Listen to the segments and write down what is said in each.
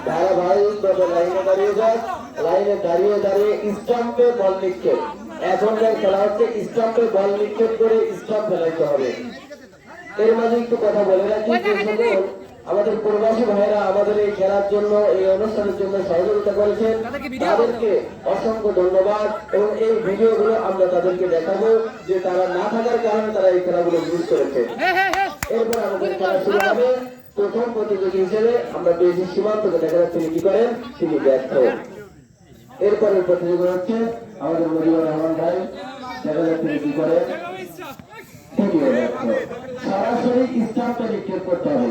ধারাবাহিকভাবে লাইনে দাঁড়িয়ে দাঁড়িয়ে স্টাম্পে বল নিক্ষেপ। এখনকার খেলা হচ্ছে স্টাম্পে বল নিক্ষেপ করে স্টাম্প ফেলাইতে হবে। এর মাঝে একটু কথা বলে রাখি, আমাদের প্রবাসী ভাইরা আমাদের এই খেলার জন্য, এই অনুষ্ঠানের জন্য সহযোগিতা করেছেন, তাদেরকে অসংখ্য ধন্যবাদ। এবং এই ভিডিওগুলো আমরা তাদেরকে দেখাবো যে তারা না থাকার কারণে তারা এই খেলাগুলো মিস করেছে। এরপর আমাদের খেলা শুরু হবে। প্রথম প্রতিযোগী হিসেবে আমরা বেশি সীমান্তকে দেখা যাচ্ছে কি করেন, তিনি ব্যর্থ। এরপরের প্রতিযোগী হচ্ছে আমাদের মজিবুর রহমান ভাই, দেখা যাচ্ছে তিনি কি করেন, তিনিও ব্যর্থ। সরাসরি স্টাম্পে নিক্ষেপ করতে হবে,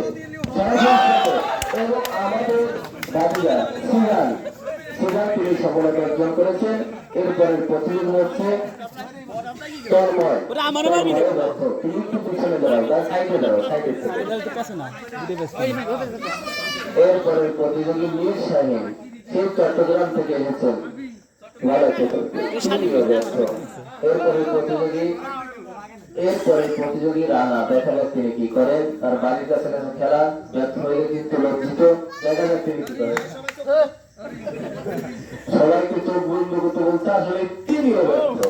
এবং আমাদের দাদিরা সুজান তিনি সফলতা অর্জন করেছেন। এরপরের প্রতিযোগী হচ্ছে তন্ময়, তুমি একটু পিছনে দাঁড়াও, তার সাইডে দাঁড়াও, সাইডে থেকে। এরপরের প্রতিযোগী মীর শাহিন, সেই চট্টগ্রাম থেকে এসেছেন, ভালো ব্যর্থ। এরপরে প্রতিযোগী রানা, দেখা যাক তিনি কি করেন। তার বাড়ির কাছে খেলা, ব্যর্থ হয়ে কিন্তু লজ্জিত, দেখা যাক তিনি কি করেন। সবাইকে চোখ বন্ধ করতে বলছে, আসলে তিনিও ব্যর্থ।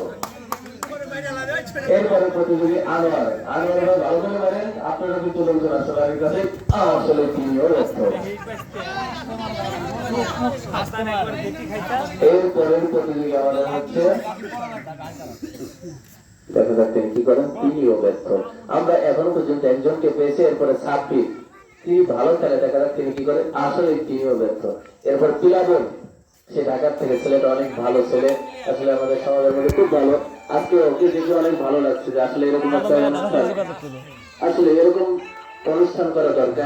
এরপরে প্রতিযোগী আনোয়ার ভাই ভালো করে পারেন, আপনারা কিন্তু লোকজন আসলে বাড়ির কাছে, আসলে তিনিও ব্যর্থ। এরপরের প্রতিযোগী আমাদের হচ্ছে, দেখা যাচ্ছে কি করেন, তিনিও ব্যর্থ। আমরা এখনো পর্যন্ত একজনকে পেয়েছি। এরপরে সাব্বির, তিনি ভালো খেলে, দেখা যাচ্ছে তিনি কি করেন, আসলে তিনিও ব্যর্থ। এরপর পিলাবন, সে ঢাকার থেকে, ছেলেটা অনেক ভালো ছেলে, আসলে আমাদের সমাজের মধ্যে খুব ভালো। আজকে ওকে দেখে অনেক ভালো লাগছে যে আসলে এরকম একটা অনুষ্ঠান, আসলে এরকম অনুষ্ঠান করা দরকার।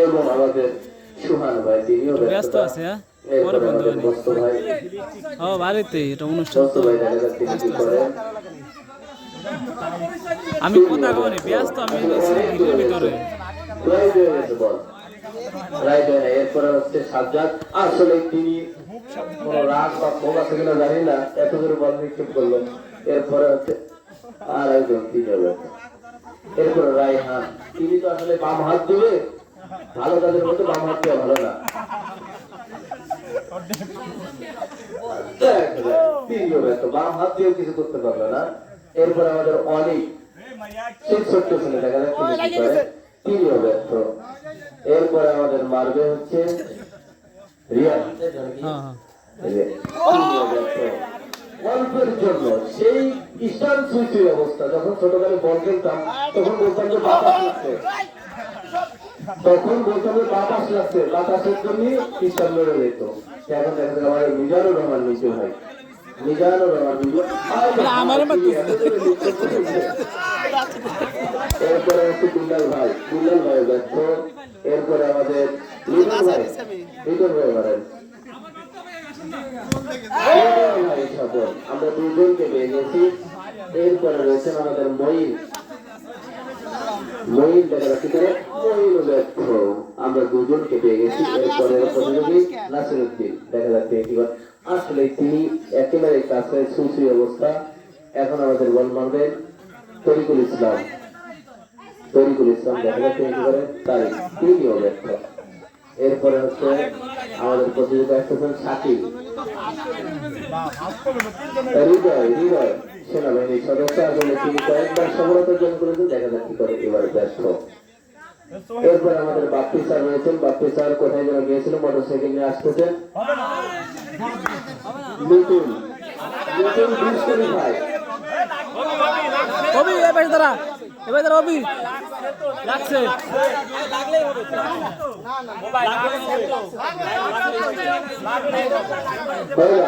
এবং আমাদের সুহান ভাই, তিনিও ব্যস্ত আছে। আমি কথা বলি ব্যস্ত, আমি ভিতরে। এরপরে হচ্ছে সাজ্জাদ, আসলে তিনি কোন রাগ বা ক্ষোভ আছে কিনা জানি না, এত করে বল নিক্ষেপ করলো। এরপরে হচ্ছে আর একজন, এরপরে রায়হান, তিনি তো আসলে বাম হাত দিবে, ভালো কাজের মতো বাম হাত দেওয়া ভালো না, বাম হাত দিয়েও কিছু করতে পারলো না। এরপরে আমাদের অনেক ছোট্ট ছেলে, দেখা যাচ্ছে তিনিও ব্যর্থ। এরপরে আমাদের মারবে হচ্ছে রিয়ান, অল্পের জন্য সেই স্টান সুইচের অবস্থা। যখন ছোটবেলায় বল খেলতাম তখন বলতাম যে বাতাস লাগছে, বাতাসের জন্য স্টান লড়ে যেত। এখন দেখা যায় আমাদের মিজানুর রহমান নিচু ভাই, এরপরে হচ্ছে কুন্ডাল ভাই ব্যর্থ। এরপরে আমাদের লিটন ভাই মারেন, আমরা দুজনকে পেয়ে গেছি। এরপরে রয়েছেন আমাদের মঈন, দেখা যাচ্ছে মঈনও ব্যর্থ, আমরা দুজনকে পেয়ে গেছি। এরপরে প্রতিযোগী নাসিরউদ্দিন, দেখা যাচ্ছে আসলে তিনি একেবারে কাছে, সুসি অবস্থা। এখন আমাদের বল মারবেন তরিকুল ইসলাম, দেখা যাচ্ছে কি করেন, তারিখ, তিনিও ব্যর্থ। এরপরে হচ্ছে আমাদের প্রতিযোগিতা আসতেছেন শাকিল, হৃদয় সেনাবাহিনীর সদস্য, আসলে তিনি কয়েকবার সফলতা অর্জন করেছেন, দেখা যাক কি করে, এবার ব্যর্থ। এরপর আমাদের বাপ্পি স্যার রয়েছেন, বাপ্পি স্যার কোথায় যেন গিয়েছিল, মোটরসাইকেল নিয়ে আসতেছেন। নতুন ভাই,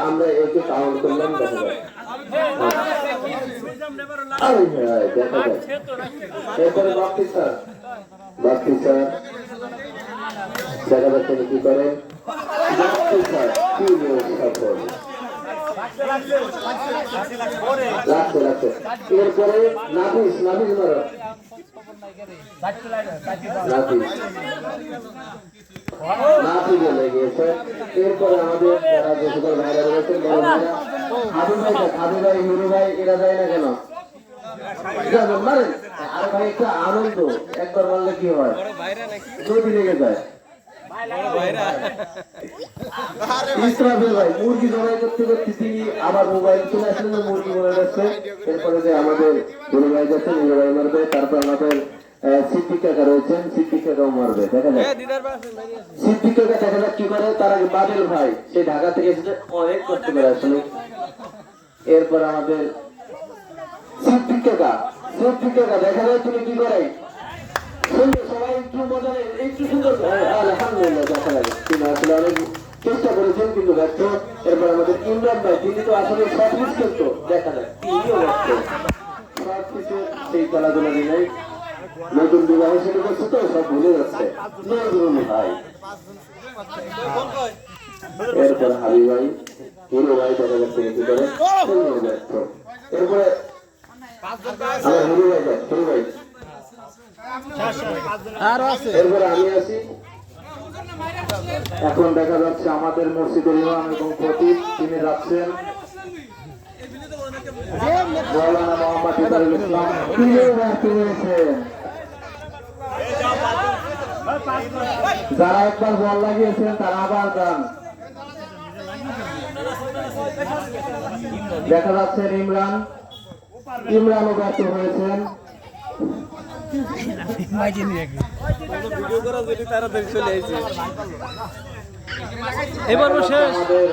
আমরা একে কাউন্ট করলাম, দেখা যায়। এরপরে বাপ্পি স্যার, দেখা যাচ্ছে কি করেন, এরপরে নাফিস গিয়েছে। এরপরে আমাদের যারা যে সকল ভাইরা রয়েছেন, হাবু ভাই, হিরু ভাই, এরা যায় না কেন, মারেন আর ভাই একটা আনন্দ, একবার বললে কি হয়, যদি লেগে যায়। ইসরাফিল ভাই মুরগি জবাই করতে করতে তিনি আবার মোবাইল চলে আসলেন, মুরগি মনে যাচ্ছে। এরপরে যে আমাদের বড় ভাই যাচ্ছেন, বড় ভাই মারবে। তারপর আমাদের সিদ্দিক কাকা রয়েছেন, সিদ্দিক কাকাও মারবে। দেখা যাক সিদ্দিক কাকা দেখা যাক কি করে। তার আগে বাদল ভাই, সে ঢাকা থেকে এসেছে, অনেক কষ্ট করে আসলে। এরপর আমাদের সিদ্দিক কাকা, সিদ্দিক কাকা দেখা যায় তিনি কি করে। সুন্দর, সবাই একটু মজা নেই, একটু সুন্দর। আলহামদুলিল্লাহ, দেখা যায় তিনি আসলে অনেক চেষ্টা করেছেন কিন্তু ব্যর্থ। এরপর আমাদের ইমরান ভাই, তিনি তো আসলে সব মিস করতো, দেখা যায় তিনিও ব্যর্থ। সব কিছু সেই খেলাধুলা নেই, নতুন বিবাহ শুরু করছে তো সব ভুলে যাচ্ছে। নজরুল ভাই, এরপর হাবি ভাই, হিরো ভাই দেখা যাচ্ছে কি করে, তিনিও ব্যর্থ। এরপরে আমার হিরো ভাই যায়, হিরো ভাই। এরপরে আমি আছি। এখন দেখা যাচ্ছে আমাদের মসজিদের ইমাম এবং খতিব তিনি যাচ্ছেন। মৌলানা মোহাম্মদ ইফতারুল ইসলাম তিনিও ব্যর্থ হয়েছেন। যারা একবার বল লাগিয়েছেন তারা আবার যান। দেখা যাচ্ছে ইমরানও ব্যর্থ হয়েছেন। এবার শেষ। আমাদের